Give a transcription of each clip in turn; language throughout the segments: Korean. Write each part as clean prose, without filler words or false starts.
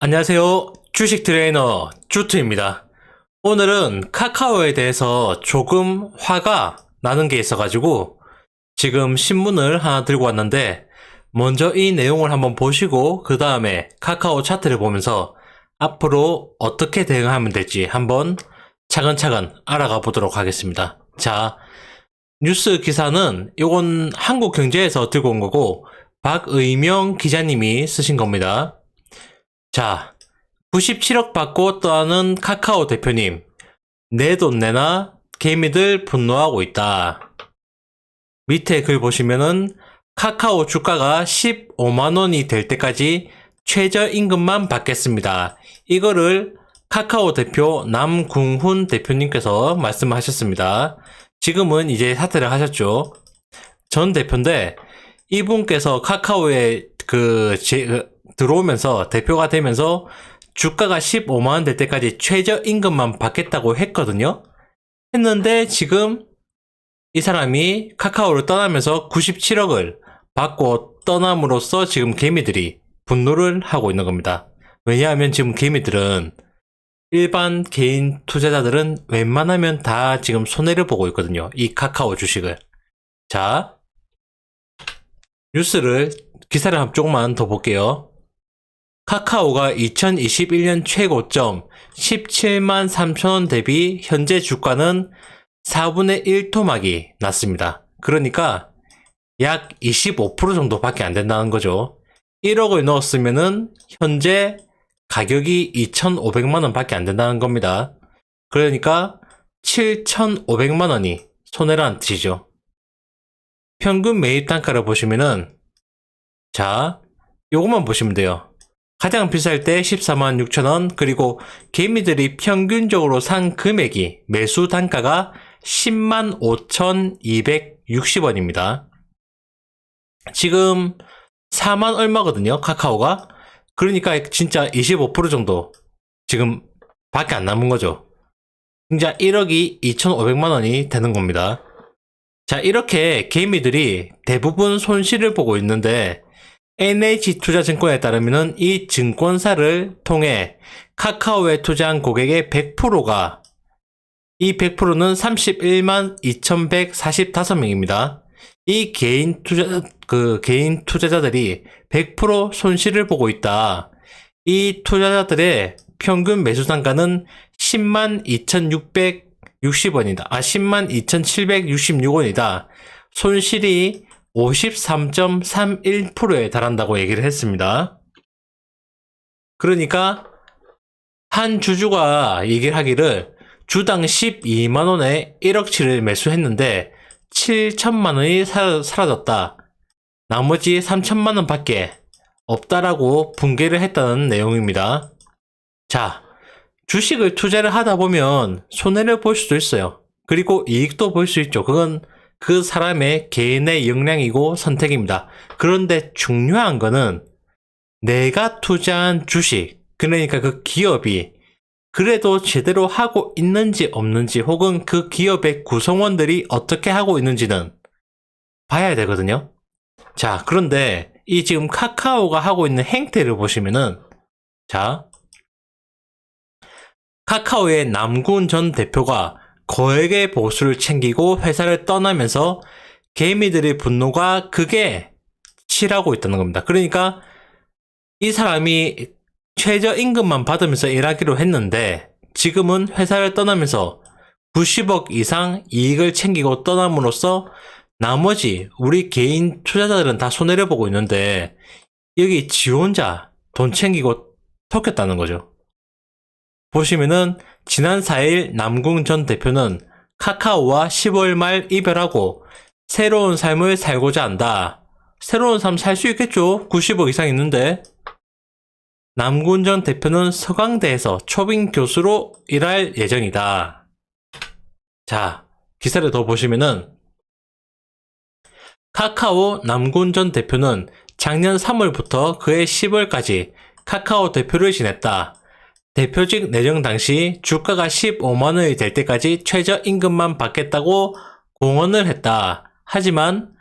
안녕하세요. 주식 트레이너 쭈트입니다. 오늘은 카카오에 대해서 조금 화가 나는 게 있어가지고 지금 신문을 하나 들고 왔는데 먼저 이 내용을 한번 보시고 그 다음에 카카오 차트를 보면서 앞으로 어떻게 대응하면 될지 한번 차근차근 알아가 보도록 하겠습니다. 자, 뉴스 기사는 이건 한국경제에서 들고 온 거고 박의명 기자님이 쓰신 겁니다. 자, 97억 받고 떠나는 카카오 대표님. 내 돈 내놔 개미들 분노하고 있다. 밑에 글 보시면은 카카오 주가가 15만원이 될 때까지 최저임금만 받겠습니다. 이거를 카카오 대표 남궁훈 대표님께서 말씀하셨습니다. 지금은 이제 사퇴를 하셨죠. 전 대표인데 이분께서 카카오에 들어오면서 대표가 되면서 주가가 15만원 될 때까지 최저임금만 받겠다고 했거든요. 했는데 지금 이 사람이 카카오를 떠나면서 97억을 받고 떠남으로써 지금 개미들이 분노를 하고 있는 겁니다. 왜냐하면 지금 개미들은 일반 개인 투자자들은 웬만하면 다 지금 손해를 보고 있거든요. 이 카카오 주식을. 자, 기사를 조금만 더 볼게요. 카카오가 2021년 최고점 17만 3천원 대비 현재 주가는 4분의 1 토막이 났습니다. 그러니까 약 25% 정도밖에 안 된다는 거죠. 1억을 넣었으면은 현재 가격이 2,500만원 밖에 안 된다는 겁니다. 그러니까 7,500만원이 손해라는 뜻이죠. 평균 매입 단가를 보시면은 자, 요것만 보시면 돼요. 가장 비쌀 때 14만 6천원, 그리고 개미들이 평균적으로 산 금액이 매수 단가가 10만 5,260원입니다. 지금 4만 얼마거든요, 카카오가. 그러니까 진짜 25% 정도 지금 밖에 안 남은 거죠. 진짜 1억이 2,500만원이 되는 겁니다. 자, 이렇게 개미들이 대부분 손실을 보고 있는데 NH투자증권에 따르면 이 증권사를 통해 카카오에 투자한 고객의 100%가 이 100%는 31만 2,145명입니다. 이 개인 투자자들이 100% 손실을 보고 있다. 이 투자자들의 평균 매수 단가는 10만 2,660원이다. 10만 2,766원이다. 손실이 53.31%에 달한다고 얘기를 했습니다. 그러니까 한 주주가 얘기를 하기를 주당 12만원에 1억치를 매수했는데 7천만원이 사라졌다. 나머지 3천만원 밖에 없다라고 붕괴를 했다는 내용입니다. 자, 주식을 투자를 하다 보면 손해를 볼 수도 있어요. 그리고 이익도 볼 수 있죠. 그건 그 사람의 개인의 역량이고 선택입니다. 그런데 중요한 거는 내가 투자한 주식, 그러니까 그 기업이 그래도 제대로 하고 있는지 없는지, 혹은 그 기업의 구성원들이 어떻게 하고 있는지는 봐야 되거든요. 자, 그런데 이 지금 카카오가 하고 있는 행태를 보시면은, 자, 카카오의 남군 전 대표가 거액의 보수를 챙기고 회사를 떠나면서 개미들의 분노가 극에 치라고 있다는 겁니다. 그러니까 이 사람이 최저임금만 받으면서 일하기로 했는데 지금은 회사를 떠나면서 90억 이상 이익을 챙기고 떠남으로써 나머지 우리 개인 투자자들은 다 손해를 보고 있는데 여기 지 혼자 돈 챙기고 턱했다는 거죠. 보시면은 지난 4일 남궁 전 대표는 카카오와 10월 말 이별하고 새로운 삶을 살고자 한다. 새로운 삶 살 수 있겠죠. 90억 이상 있는데. 남궁 전 대표는 서강대에서 초빙 교수로 일할 예정이다. 자, 기사를 더 보시면은 카카오 남궁 전 대표는 작년 3월부터 그해 10월까지 카카오 대표를 지냈다. 대표직 내정 당시 주가가 15만원이 될 때까지 최저임금만 받겠다고 공언을 했다. 하지만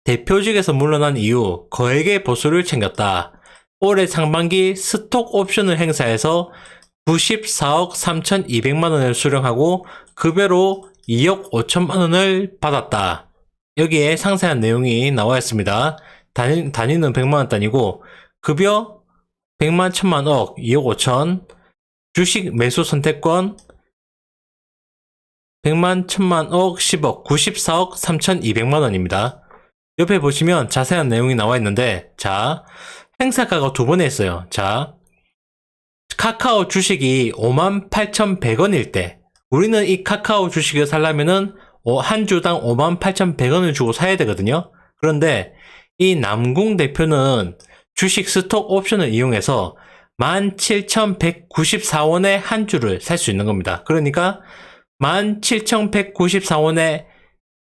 대표직에서 물러난 이후 거액의 보수를 챙겼다. 올해 상반기 스톡 옵션을 행사해서 94억 3,200만 원을 수령하고 급여로 2억 5천만 원을 받았다. 여기에 상세한 내용이 나와 있습니다. 단위는 100만 원 단위고 급여 100만 1000만 억 2억 5천, 주식 매수 선택권 100만 1000만 억 10억 94억 3,200만 원입니다. 옆에 보시면 자세한 내용이 나와 있는데, 자, 행사가가 두 번 했어요. 자, 카카오 주식이 58,100원일 때, 우리는 이 카카오 주식을 사려면은 한 주당 58,100원을 주고 사야 되거든요. 그런데 이 남궁 대표는 주식 스톡 옵션을 이용해서 17,194원에 한 주를 살 수 있는 겁니다. 그러니까 17,194원에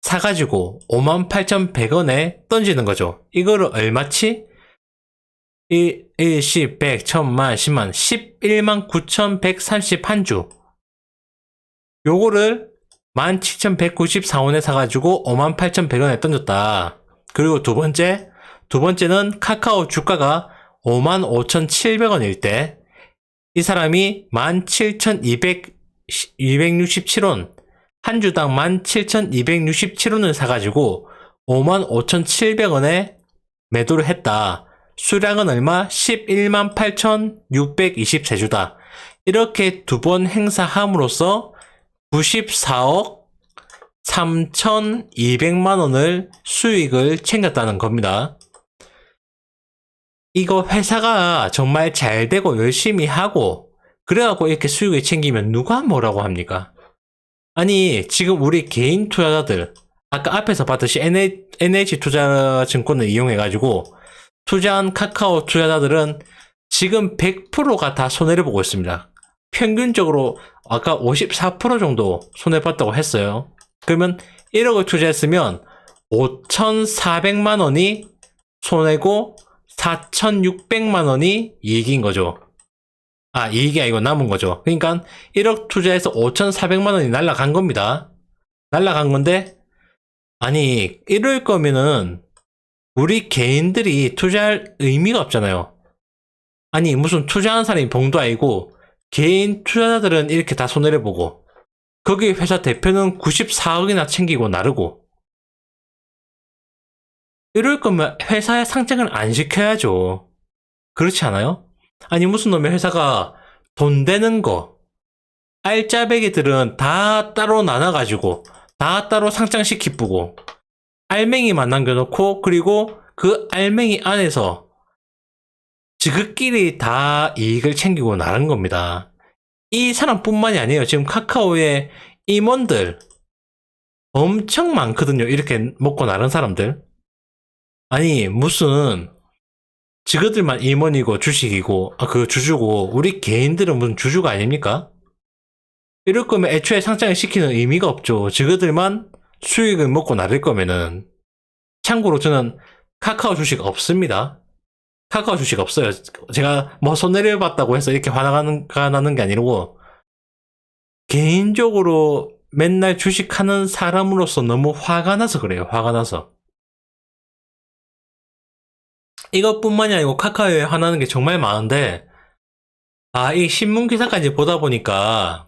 사가지고 58,100원에 던지는 거죠. 이거를 얼마치? 1, 10, 100, 1000만, 10만, 11만 9,131주. 요거를 17,194원에 사가지고 58,100원에 던졌다. 그리고 두 번째는 카카오 주가가 55,700원일 때, 이 사람이 17,267원, 한 주당 17,267원을 사가지고 55,700원에 매도를 했다. 수량은 얼마? 11만 8,623주다. 이렇게 두 번 행사함으로써 94억 3,200만 원을 수익을 챙겼다는 겁니다. 이거 회사가 정말 잘 되고 열심히 하고 그래갖고 이렇게 수익을 챙기면 누가 뭐라고 합니까? 아니, 지금 우리 개인 투자자들, 아까 앞에서 봤듯이 NH투자증권을 이용해가지고 투자한 카카오 투자자들은 지금 100%가 다 손해를 보고 있습니다. 평균적으로 아까 54% 정도 손해봤다고 했어요. 그러면 1억을 투자했으면 5,400만 원이 손해고 4,600만 원이 이익인 거죠. 아, 이익이 아니고 남은 거죠. 그러니까 1억 투자해서 5,400만 원이 날라간 겁니다. 날라간 건데, 아니, 이럴 거면은 우리 개인들이 투자할 의미가 없잖아요. 아니, 무슨 투자한 사람이 봉도 아니고 개인 투자자들은 이렇게 다 손해를 보고 거기 회사 대표는 94억이나 챙기고 나르고, 이럴 거면 회사에 상장을 안 시켜야죠. 그렇지 않아요? 아니, 무슨 놈의 회사가 돈 되는 거, 알짜배기들은 다 따로 나눠가지고 다 따로 상장시키고 알맹이만 남겨놓고, 그리고 그 알맹이 안에서 지극끼리 다 이익을 챙기고 나른 겁니다. 이 사람뿐만이 아니에요. 지금 카카오의 임원들 엄청 많거든요. 이렇게 먹고 나른 사람들. 아니, 무슨 지그들만 임원이고 주식이고 그 주주고 우리 개인들은 무슨 주주가 아닙니까? 이럴 거면 애초에 상장을 시키는 의미가 없죠. 지그들만 수익을 먹고 나를 거면은. 참고로 저는 카카오 주식 없습니다. 카카오 주식 없어요. 제가 뭐 손해를 봤다고 해서 이렇게 화가 나는 게 아니고, 개인적으로 맨날 주식하는 사람으로서 너무 화가 나서 그래요. 화가 나서. 이것뿐만이 아니고 카카오에 화나는 게 정말 많은데, 이 신문 기사까지 보다 보니까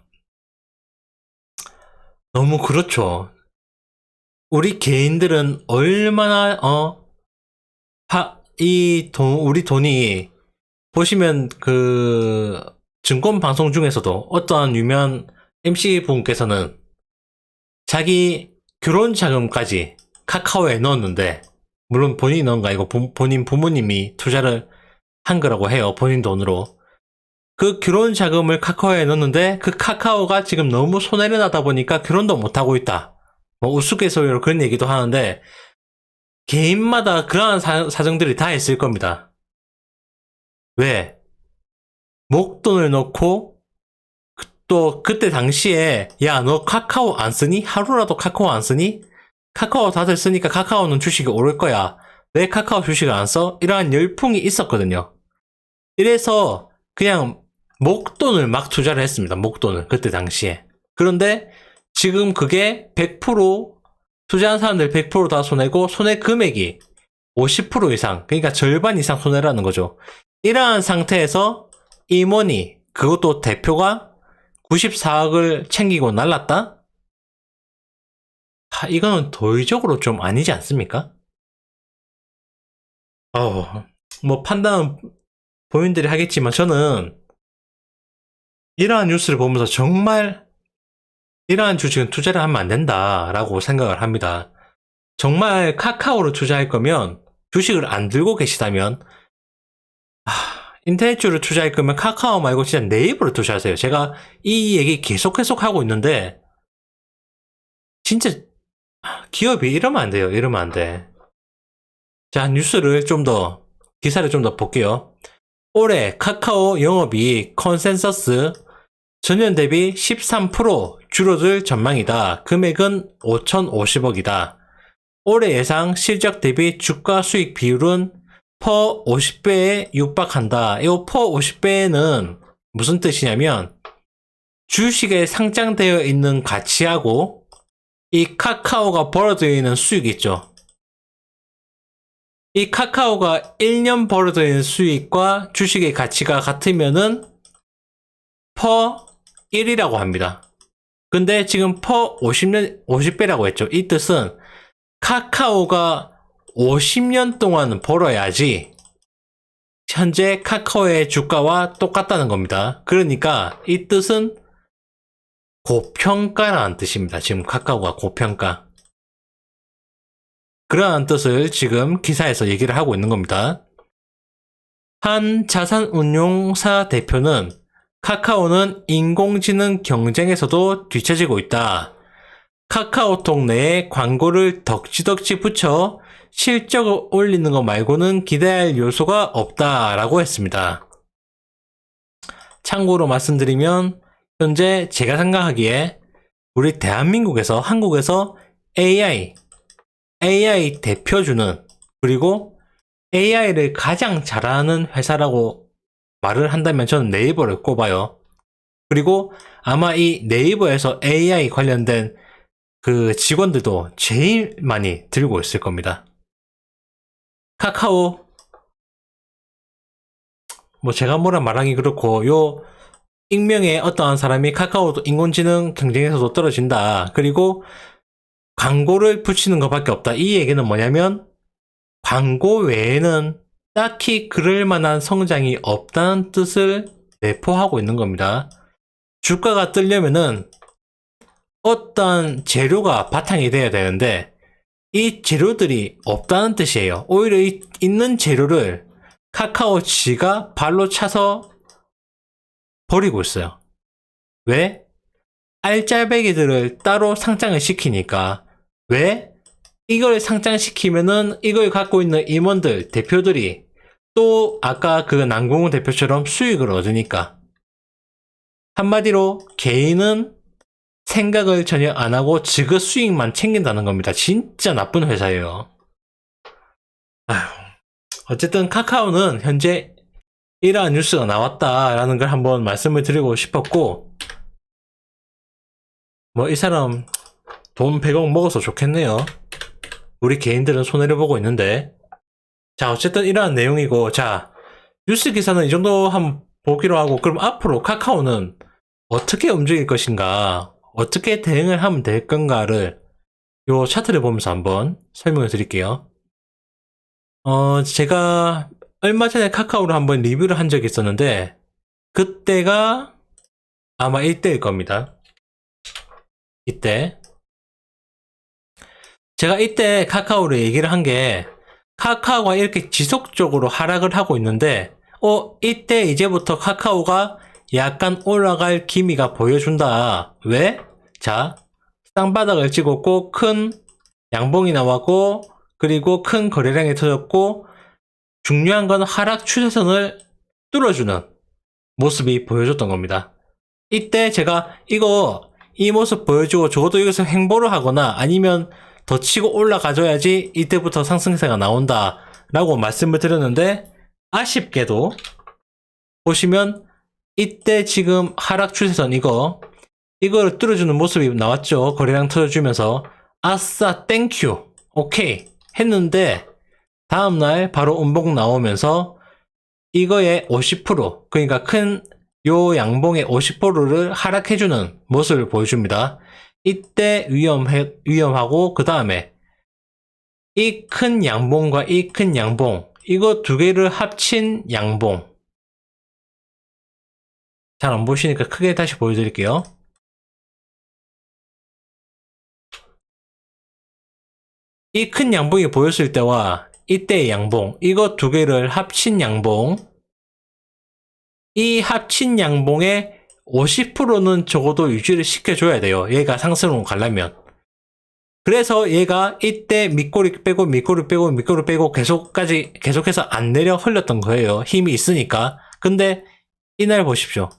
너무 그렇죠. 우리 개인들은 얼마나 우리 돈이, 보시면 그 증권 방송 중에서도 어떠한 유명한 MC 분께서는 자기 결혼 자금까지 카카오에 넣었는데, 물론 본인이 넣은 거 아니고 본인 부모님이 투자를 한 거라고 해요. 본인 돈으로. 그 결혼 자금을 카카오에 넣었는데 그 카카오가 지금 너무 손해를 나다 보니까 결혼도 못하고 있다. 뭐 우스갯소리로 그런 얘기도 하는데, 개인마다 그러한 사정들이 다 있을 겁니다. 왜? 목돈을 넣고 또 그때 당시에 야, 너 카카오 안 쓰니? 하루라도 카카오 안 쓰니? 카카오 다들 쓰니까 카카오는 주식이 오를 거야. 왜 카카오 주식을 안 써? 이러한 열풍이 있었거든요. 이래서 그냥 목돈을 막 투자를 했습니다. 목돈을 그때 당시에. 그런데 지금 그게 100% 투자한 사람들 100% 다 손해고, 손해 금액이 50% 이상, 그러니까 절반 이상 손해라는 거죠. 이러한 상태에서 임원이, 그것도 대표가 94억을 챙기고 날랐다? 이거는 도의적으로 좀 아니지 않습니까? 뭐 판단은 본인들이 하겠지만 저는 이러한 뉴스를 보면서 정말 이러한 주식은 투자를 하면 안 된다라고 생각을 합니다. 정말 카카오로 투자할 거면 주식을 안 들고 계시다면 인터넷주를 투자할 거면 카카오 말고 진짜 네이버를 투자하세요. 제가 이 얘기 계속 하고 있는데 진짜 기업이 이러면 안 돼요. 이러면 안 돼. 자, 뉴스를 좀 더, 기사를 좀 더 볼게요. 올해 카카오 영업이익 컨센서스 전년 대비 13% 줄어들 전망이다. 금액은 5,050억이다. 올해 예상 실적 대비 주가 수익 비율은 퍼 50배에 육박한다. 이 퍼 50배는 무슨 뜻이냐면 주식에 상장되어 있는 가치하고 이 카카오가 벌어들이는 수익이 있죠. 이 카카오가 1년 벌어들이는 수익과 주식의 가치가 같으면은 퍼 1이라고 합니다. 근데 지금 퍼 50배라고 했죠. 이 뜻은 카카오가 50년 동안 벌어야지 현재 카카오의 주가와 똑같다는 겁니다. 그러니까 이 뜻은 고평가라는 뜻입니다. 지금 카카오가 고평가. 그러한 뜻을 지금 기사에서 얘기를 하고 있는 겁니다. 한 자산운용사 대표는 카카오는 인공지능 경쟁에서도 뒤처지고 있다. 카카오톡 내에 광고를 덕지덕지 붙여 실적을 올리는 것 말고는 기대할 요소가 없다라고 했습니다. 참고로 말씀드리면 현재 제가 생각하기에 우리 대한민국에서, 한국에서 AI 대표주는, 그리고 AI를 가장 잘하는 회사라고 말을 한다면 저는 네이버를 꼽아요. 그리고 아마 이 네이버에서 AI 관련된 그 직원들도 제일 많이 들고 있을 겁니다. 카카오, 뭐 제가 뭐라 말하기 그렇고, 요 익명의 어떠한 사람이 카카오 인공지능 경쟁에서도 떨어진다. 그리고 광고를 붙이는 것밖에 없다. 이 얘기는 뭐냐면 광고 외에는 딱히 그럴 만한 성장이 없다는 뜻을 내포하고 있는 겁니다. 주가가 뜨려면은 어떤 재료가 바탕이 돼야 되는데 이 재료들이 없다는 뜻이에요. 오히려 있는 재료를 카카오 지가 발로 차서 버리고 있어요. 왜? 알짜배기들을 따로 상장을 시키니까. 왜? 이걸 상장시키면은 이걸 갖고 있는 임원들, 대표들이 또 아까 그 남궁훈 대표처럼 수익을 얻으니까. 한마디로 개인은 생각을 전혀 안 하고 지그 수익만 챙긴다는 겁니다. 진짜 나쁜 회사예요. 어쨌든 카카오는 현재 이러한 뉴스가 나왔다라는 걸 한번 말씀을 드리고 싶었고, 뭐 이 사람 돈 100억 먹어서 좋겠네요. 우리 개인들은 손해를 보고 있는데. 자, 어쨌든 이러한 내용이고, 자, 뉴스 기사는 이 정도 한번 보기로 하고, 그럼 앞으로 카카오는 어떻게 움직일 것인가, 어떻게 대응을 하면 될 건가를 요 차트를 보면서 한번 설명을 드릴게요. 제가 얼마 전에 카카오를 한번 리뷰를 한 적이 있었는데 그때가 아마 이때일 겁니다. 이때 제가 이때 카카오를 얘기를 한 게 카카오가 이렇게 지속적으로 하락을 하고 있는데 이때 이제부터 카카오가 약간 올라갈 기미가 보여준다. 왜? 자, 쌍바닥을 찍었고 큰 양봉이 나왔고 그리고 큰 거래량이 터졌고 중요한 건 하락 추세선을 뚫어주는 모습이 보여줬던 겁니다. 이때 제가 이 모습 보여주고 적어도 여기서 횡보를 하거나 아니면 더 치고 올라가줘야지 이때부터 상승세가 나온다 라고 말씀을 드렸는데 아쉽게도 보시면 이때 지금 하락 추세선 이거를 뚫어주는 모습이 나왔죠. 거래량 터져주면서 아싸 땡큐 오케이 했는데 다음날 바로 음봉 나오면서 이거의 50%, 그러니까 큰 요 양봉의 50%를 하락해주는 모습을 보여줍니다. 이때 위험하고, 그 다음에 이 큰 양봉과 이 큰 양봉, 이거 두 개를 합친 양봉. 잘 안 보시니까 크게 다시 보여드릴게요. 이 큰 양봉이 보였을 때와 이때의 양봉, 이거 두 개를 합친 양봉, 이 합친 양봉의 50%는 적어도 유지를 시켜줘야 돼요. 얘가 상승으로 가려면. 그래서 얘가 이때 밑꼬리 빼고 계속해서 안 내려 흘렸던 거예요. 힘이 있으니까. 근데 이날 보십시오.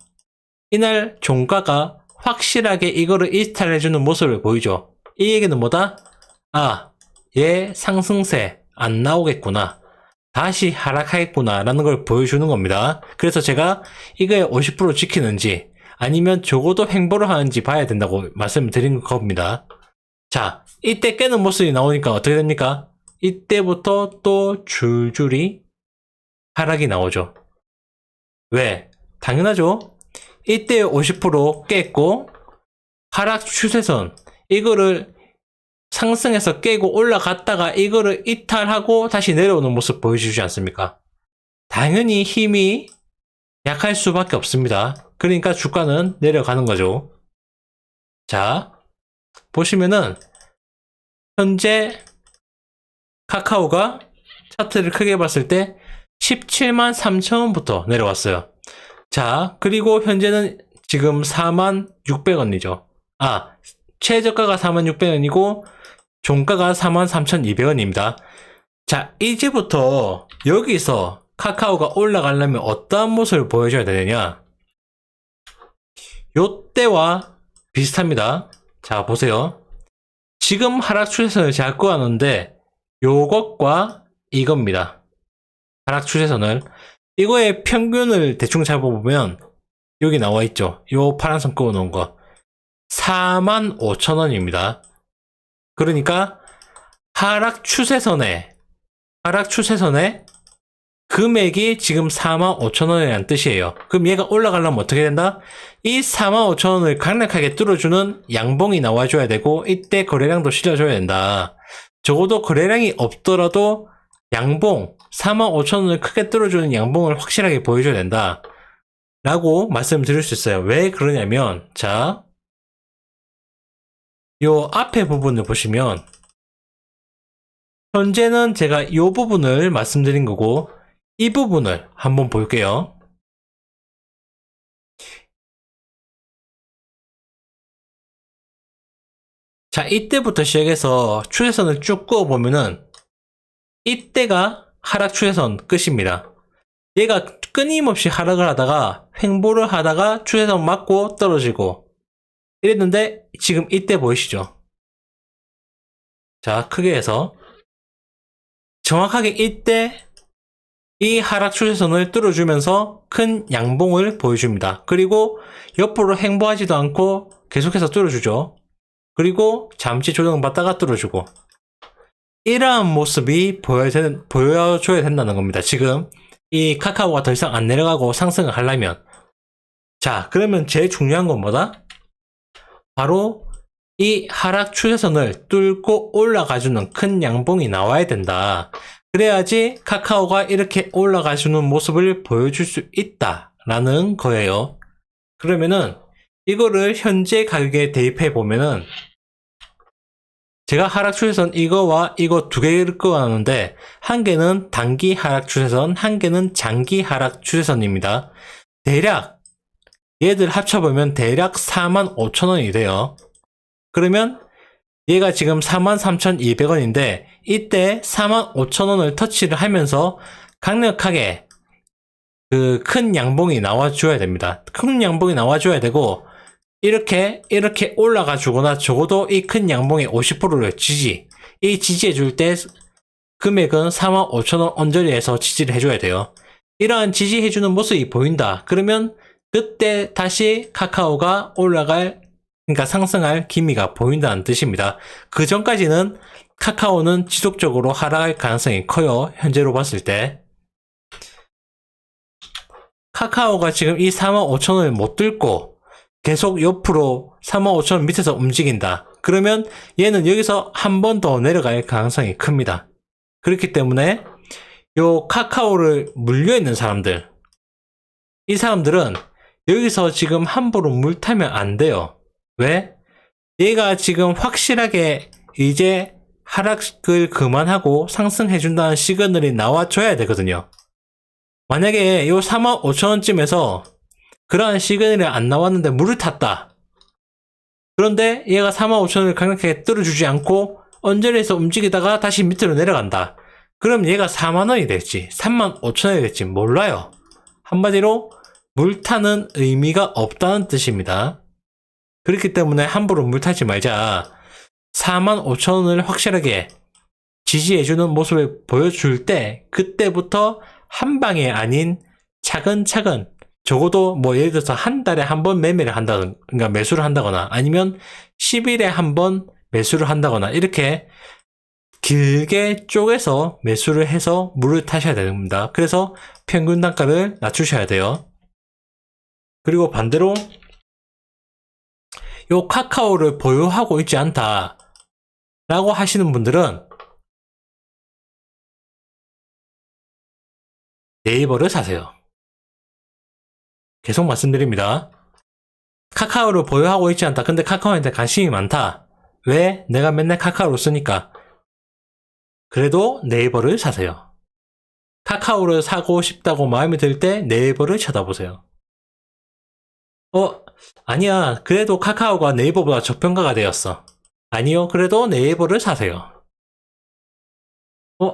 이날 종가가 확실하게 이거를 이탈해주는 모습을 보이죠. 이 얘기는 뭐다? 아, 얘 상승세 안 나오겠구나. 다시 하락하겠구나 라는 걸 보여주는 겁니다. 그래서 제가 이거에 50% 지키는지 아니면 적어도 횡보를 하는지 봐야 된다고 말씀을 드린 겁니다. 자, 이때 깨는 모습이 나오니까 어떻게 됩니까? 이때부터 또 줄줄이 하락이 나오죠. 왜? 당연하죠. 이때 50% 깼고 하락 추세선 이거를 상승해서 깨고 올라갔다가 이거를 이탈하고 다시 내려오는 모습 보여주지 않습니까? 당연히 힘이 약할 수밖에 없습니다. 그러니까 주가는 내려가는 거죠. 자, 보시면은 현재 카카오가 차트를 크게 봤을 때 17만 3천원부터 내려왔어요. 자, 그리고 현재는 지금 4만 600원이죠. 아, 최저가가 4만 600원이고 종가가 43,200원입니다. 자, 이제부터 여기서 카카오가 올라가려면 어떠한 모습을 보여줘야 되느냐? 요때와 비슷합니다. 자, 보세요. 지금 하락 추세선을 제가 그어놨는데 요것과 이겁니다. 하락 추세선을 이거의 평균을 대충 잡아보면 여기 나와 있죠. 요 파란선 그어놓은 거 45,000원입니다. 그러니까 하락 추세선에 금액이 지금 45,000원이라는 뜻이에요. 그럼 얘가 올라가려면 어떻게 된다? 이 45,000원을 강력하게 뚫어주는 양봉이 나와줘야 되고 이때 거래량도 실어줘야 된다. 적어도 거래량이 없더라도 양봉 45,000원을 크게 뚫어주는 양봉을 확실하게 보여줘야 된다 라고 말씀드릴 수 있어요. 왜 그러냐면 자, 요 앞에 부분을 보시면 현재는 제가 이 부분을 말씀드린 거고 이 부분을 한번 볼게요. 자, 이때부터 시작해서 추세선을 쭉 그어보면은 이때가 하락 추세선 끝입니다. 얘가 끊임없이 하락을 하다가 횡보를 하다가 추세선 맞고 떨어지고 이랬는데 지금 이때 보이시죠? 자, 크게 해서 정확하게 이때 이 하락 추세선을 뚫어주면서 큰 양봉을 보여줍니다. 그리고 옆으로 횡보하지도 않고 계속해서 뚫어주죠. 그리고 잠시 조정받다가 뚫어주고 이러한 모습이 보여줘야 된다는 겁니다. 지금 이 카카오가 더 이상 안 내려가고 상승을 하려면 자, 그러면 제일 중요한 건 뭐다? 바로 이 하락 추세선을 뚫고 올라가주는 큰 양봉이 나와야 된다. 그래야지 카카오가 이렇게 올라가주는 모습을 보여줄 수 있다라는 거예요. 그러면은 이거를 현재 가격에 대입해 보면은 제가 하락 추세선 이거와 이거 두 개를 그어놨는데 한 개는 단기 하락 추세선, 한 개는 장기 하락 추세선입니다. 대략 얘들 합쳐보면 대략 45,000원이 돼요. 그러면 얘가 지금 43,200원인데 이때 45,000원을 터치를 하면서 강력하게 그 큰 양봉이 나와줘야 됩니다. 큰 양봉이 나와줘야 되고 이렇게 올라가 주거나 적어도 이 큰 양봉의 50%를 지지해 줄 때 금액은 45,000원 언저리에서 지지를 해줘야 돼요. 이러한 지지해주는 모습이 보인다. 그러면 그때 다시 카카오가 그러니까 상승할 기미가 보인다는 뜻입니다. 그 전까지는 카카오는 지속적으로 하락할 가능성이 커요. 현재로 봤을 때. 카카오가 지금 이 45,000원을 못 뚫고 계속 옆으로 45,000원 밑에서 움직인다. 그러면 얘는 여기서 한 번 더 내려갈 가능성이 큽니다. 그렇기 때문에 요 카카오를 물려있는 사람들, 이 사람들은 여기서 지금 함부로 물 타면 안 돼요. 왜? 얘가 지금 확실하게 이제 하락을 그만하고 상승해준다는 시그널이 나와줘야 되거든요. 만약에 요 45,000원쯤에서 그러한 시그널이 안 나왔는데 물을 탔다. 그런데 얘가 45,000원을 강력하게 뚫어주지 않고 언저리에서 움직이다가 다시 밑으로 내려간다. 그럼 얘가 4만원이 될지 35,000원이 될지 몰라요. 한마디로 물 타는 의미가 없다는 뜻입니다. 그렇기 때문에 함부로 물 타지 말자. 45,000원을 확실하게 지지해주는 모습을 보여줄 때 그때부터 한 방에 아닌 차근차근, 적어도 뭐 예를 들어서 한 달에 한 번 매매를 한다거나, 그러니까 매수를 한다거나, 아니면 10일에 한 번 매수를 한다거나, 이렇게 길게 쪼개서 매수를 해서 물을 타셔야 됩니다. 그래서 평균 단가를 낮추셔야 돼요. 그리고 반대로 요 카카오를 보유하고 있지 않다 라고 하시는 분들은 네이버를 사세요. 계속 말씀드립니다. 카카오를 보유하고 있지 않다. 근데 카카오한테 관심이 많다. 왜? 내가 맨날 카카오를 쓰니까. 그래도 네이버를 사세요. 카카오를 사고 싶다고 마음이 들 때 네이버를 쳐다보세요. 아니야. 그래도 카카오가 네이버보다 저평가가 되었어. 아니요. 그래도 네이버를 사세요.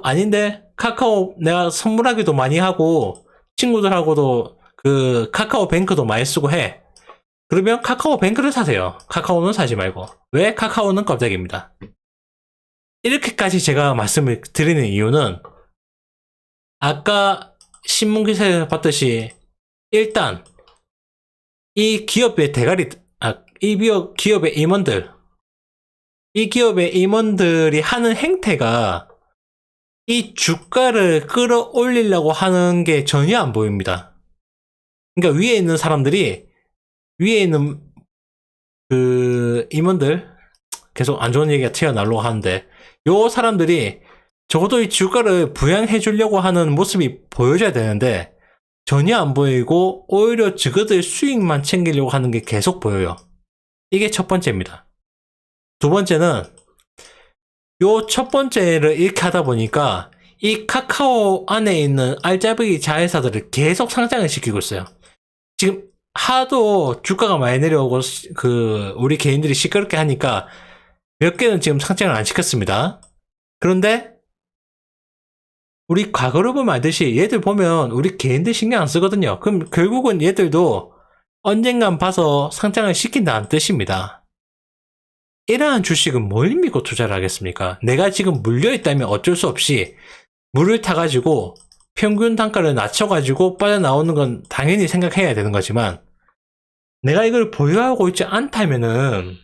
아닌데 카카오 내가 선물하기도 많이 하고 친구들하고도 그 카카오 뱅크도 많이 쓰고 해. 그러면 카카오 뱅크를 사세요. 카카오는 사지 말고. 왜? 카카오는 껍데기입니다. 이렇게까지 제가 말씀을 드리는 이유는 아까 신문 기사에서 봤듯이 일단 이 기업의 대가리, 이 기업의 임원들, 이 기업의 임원들이 하는 행태가 이 주가를 끌어올리려고 하는 게 전혀 안 보입니다. 그러니까 위에 있는 사람들이, 위에 있는 그 임원들, 계속 안 좋은 얘기가 튀어나오려고 하는데, 요 사람들이 적어도 이 주가를 부양해 주려고 하는 모습이 보여줘야 되는데 전혀 안 보이고 오히려 저거들 수익만 챙기려고 하는 게 계속 보여요. 이게 첫 번째입니다. 두 번째는 요 첫 번째를 이렇게 하다 보니까 이 카카오 안에 있는 알짜배기 자회사들을 계속 상장을 시키고 있어요. 지금 하도 주가가 많이 내려오고 우리 개인들이 시끄럽게 하니까 몇 개는 지금 상장을 안 시켰습니다. 그런데 우리 과거로 보면 알듯이 얘들 보면 우리 개인들 신경 안 쓰거든요. 그럼 결국은 얘들도 언젠간 봐서 상장을 시킨다는 뜻입니다. 이러한 주식은 뭘 믿고 투자를 하겠습니까? 내가 지금 물려있다면 어쩔 수 없이 물을 타가지고 평균 단가를 낮춰가지고 빠져나오는 건 당연히 생각해야 되는 거지만 내가 이걸 보유하고 있지 않다면은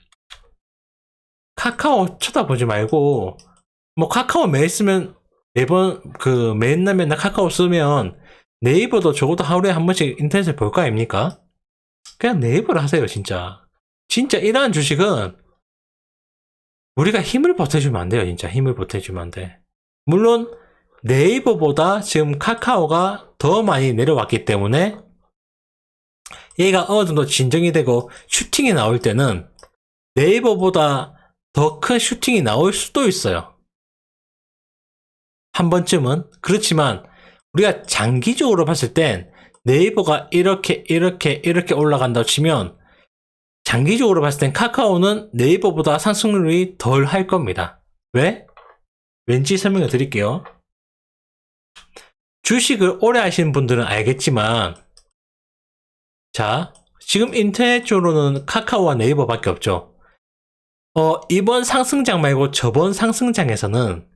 카카오 쳐다보지 말고 뭐 카카오 매일 쓰면 매번 맨날 카카오 쓰면 네이버도 적어도 하루에 한 번씩 인터넷을 볼 거 아닙니까? 그냥 네이버를 하세요. 진짜 이러한 주식은 우리가 힘을 보태주면 안 돼요. 진짜 힘을 보태주면 안 돼. 물론 네이버보다 지금 카카오가 더 많이 내려왔기 때문에 얘가 어느 정도 진정이 되고 슈팅이 나올 때는 네이버보다 더 큰 슈팅이 나올 수도 있어요. 한 번쯤은. 그렇지만 우리가 장기적으로 봤을 땐 네이버가 이렇게 올라간다고 치면 장기적으로 봤을 땐 카카오는 네이버보다 상승률이 덜 할 겁니다. 왜? 왠지 설명을 드릴게요. 주식을 오래 하시는 분들은 알겠지만 자, 지금 인터넷적으로는 카카오와 네이버밖에 없죠. 이번 상승장 말고 저번 상승장에서는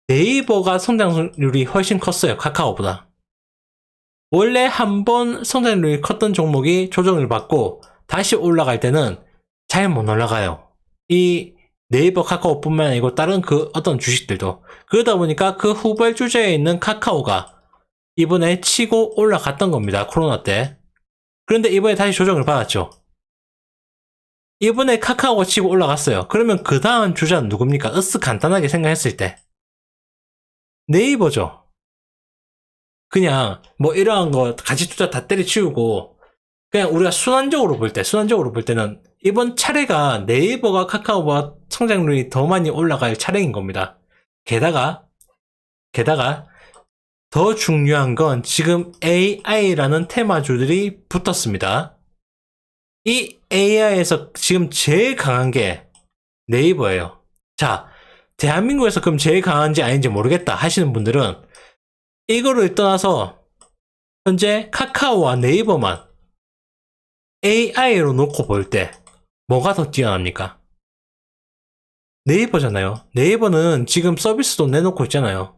네이버가 성장률이 훨씬 컸어요. 카카오보다. 원래 한번 성장률이 컸던 종목이 조정을 받고 다시 올라갈 때는 잘 못 올라가요. 이 네이버 카카오뿐만 아니고 다른 어떤 주식들도. 그러다 보니까 그 후발주자에 있는 카카오가 이번에 치고 올라갔던 겁니다. 코로나 때. 그런데 이번에 다시 조정을 받았죠. 이번에 카카오가 치고 올라갔어요. 그러면 그 다음 주자는 누굽니까? 간단하게 생각했을 때 네이버죠. 그냥 뭐 이러한 거 가치 투자 다 때려치우고 그냥 우리가 순환적으로 볼 때는 이번 차례가 네이버가 카카오보다 성장률이 더 많이 올라갈 차례인 겁니다. 게다가 더 중요한 건 지금 AI라는 테마주들이 붙었습니다. 이 AI에서 지금 제일 강한 게 네이버예요. 자, 대한민국에서 그럼 제일 강한지 아닌지 모르겠다 하시는 분들은 이거를 떠나서 현재 카카오와 네이버만 AI로 놓고 볼 때 뭐가 더 뛰어납니까? 네이버잖아요. 네이버는 지금 서비스도 내놓고 있잖아요.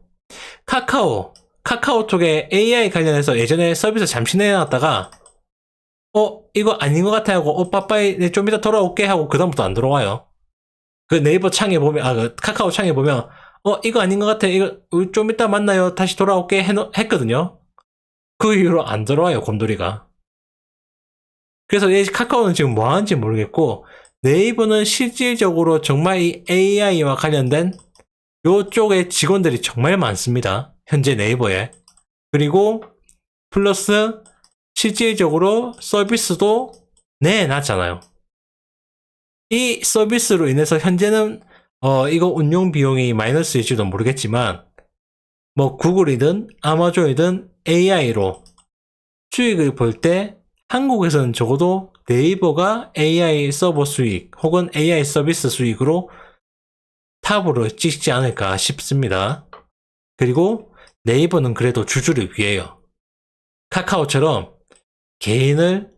카카오톡에 AI 관련해서 예전에 서비스 잠시 내놨다가 이거 아닌 것 같아 하고 빠빠이 좀 이따 돌아올게 하고 그다음부터 안 들어와요. 그 네이버 창에 보면 그 카카오 창에 보면 이거 아닌 것 같아 이거 좀 이따 만나요 다시 돌아올게 했거든요. 그 이후로 안 들어와요 곰돌이가. 그래서 카카오는 지금 뭐 하는지 모르겠고 네이버는 실질적으로 정말 이 AI와 관련된 요쪽에 직원들이 정말 많습니다. 현재 네이버에. 그리고 플러스 실질적으로 서비스도 내놨잖아요. 이 서비스로 인해서 현재는 이거 운용 비용이 마이너스일지도 모르겠지만 뭐 구글이든 아마존이든 AI로 수익을 볼 때 한국에서는 적어도 네이버가 AI 서버 수익 혹은 AI 서비스 수익으로 탑으로 찍지 않을까 싶습니다. 그리고 네이버는 그래도 주주를 위해요. 카카오처럼 개인을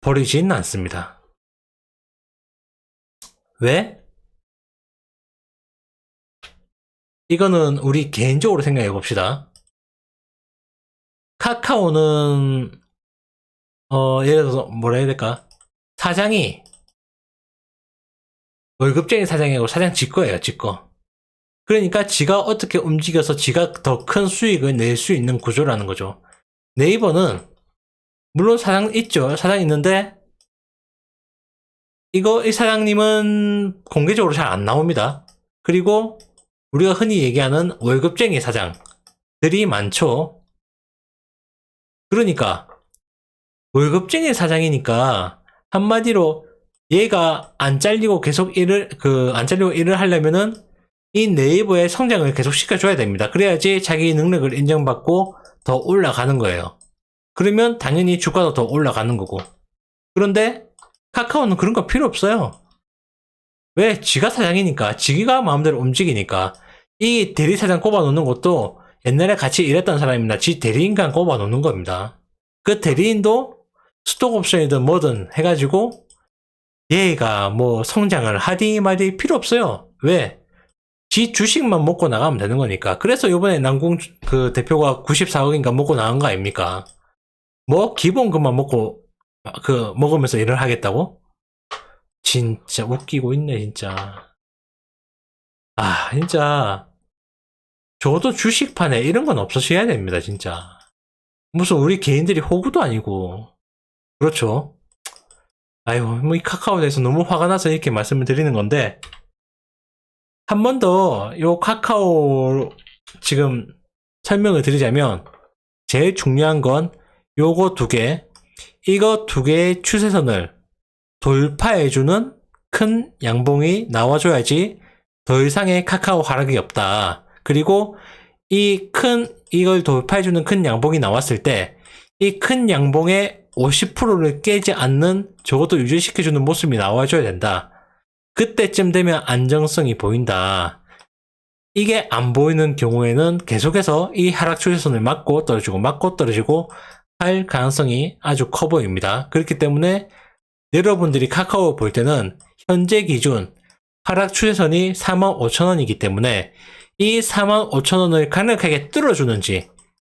버리진 않습니다. 왜? 이거는 우리 개인적으로 생각해 봅시다. 카카오는 예를 들어서 뭐라 해야 될까? 사장이 월급쟁이 사장이고 사장 직거예요, 직거. 그러니까 지가 어떻게 움직여서 지가 더 큰 수익을 낼 수 있는 구조라는 거죠. 네이버는 물론 사장 있죠. 사장 있는데 이 사장님은 공개적으로 잘 안 나옵니다. 그리고 우리가 흔히 얘기하는 월급쟁이 사장들이 많죠. 그러니까 월급쟁이 사장이니까 한마디로 얘가 안 잘리고 계속 안 잘리고 일을 하려면은 이 네이버의 성장을 계속 시켜줘야 됩니다. 그래야지 자기 능력을 인정받고 더 올라가는 거예요. 그러면 당연히 주가도 더 올라가는 거고. 그런데 카카오는 그런 거 필요 없어요. 왜? 지가 사장이니까. 지가 마음대로 움직이니까. 이 대리사장 꼽아놓는 것도 옛날에 같이 일했던 사람입니다. 지 대리인간 꼽아놓는 겁니다. 그 대리인도 스톡옵션이든 뭐든 해가지고 얘가 뭐 성장을 하디 말디 필요 없어요. 왜? 지 주식만 먹고 나가면 되는 거니까. 그래서 요번에 남궁 그 대표가 94억인가 먹고 나간 거 아닙니까? 뭐 기본금만 먹으면서 일을 하겠다고? 진짜 웃기고 있네 진짜. 진짜 저도 주식판에 이런 건 없어져야 됩니다 진짜. 무슨 우리 개인들이 호구도 아니고. 그렇죠. 아유 뭐 이 카카오에 대해서 너무 화가 나서 이렇게 말씀을 드리는 건데 한 번 더 요 카카오 지금 설명을 드리자면 제일 중요한 건 요거 두 개, 이거 두 개의 추세선을 돌파해주는 큰 양봉이 나와줘야지 더 이상의 카카오 하락이 없다. 그리고 이걸 돌파해주는 큰 양봉이 나왔을 때 이 큰 양봉의 50%를 깨지 않는 적어도 유지시켜주는 모습이 나와줘야 된다. 그때쯤 되면 안정성이 보인다. 이게 안 보이는 경우에는 계속해서 이 하락 추세선을 맞고 떨어지고 할 가능성이 아주 커 보입니다. 그렇기 때문에 여러분들이 카카오 볼 때는 현재 기준 하락 추세선이 45,000원이기 때문에 이 45,000원을 강력하게 뚫어주는지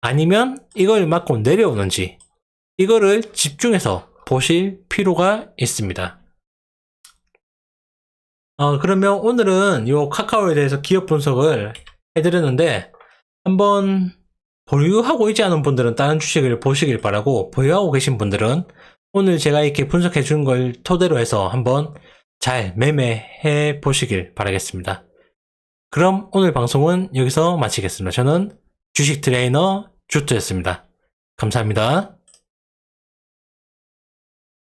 아니면 이걸 맞고 내려오는지 이거를 집중해서 보실 필요가 있습니다. 그러면 오늘은 이 카카오에 대해서 기업 분석을 해드렸는데 한번 보유하고 있지 않은 분들은 다른 주식을 보시길 바라고, 보유하고 계신 분들은 오늘 제가 이렇게 분석해 준 걸 토대로 해서 한번 잘 매매해 보시길 바라겠습니다. 그럼 오늘 방송은 여기서 마치겠습니다. 저는 주식 트레이너 주토였습니다. 감사합니다.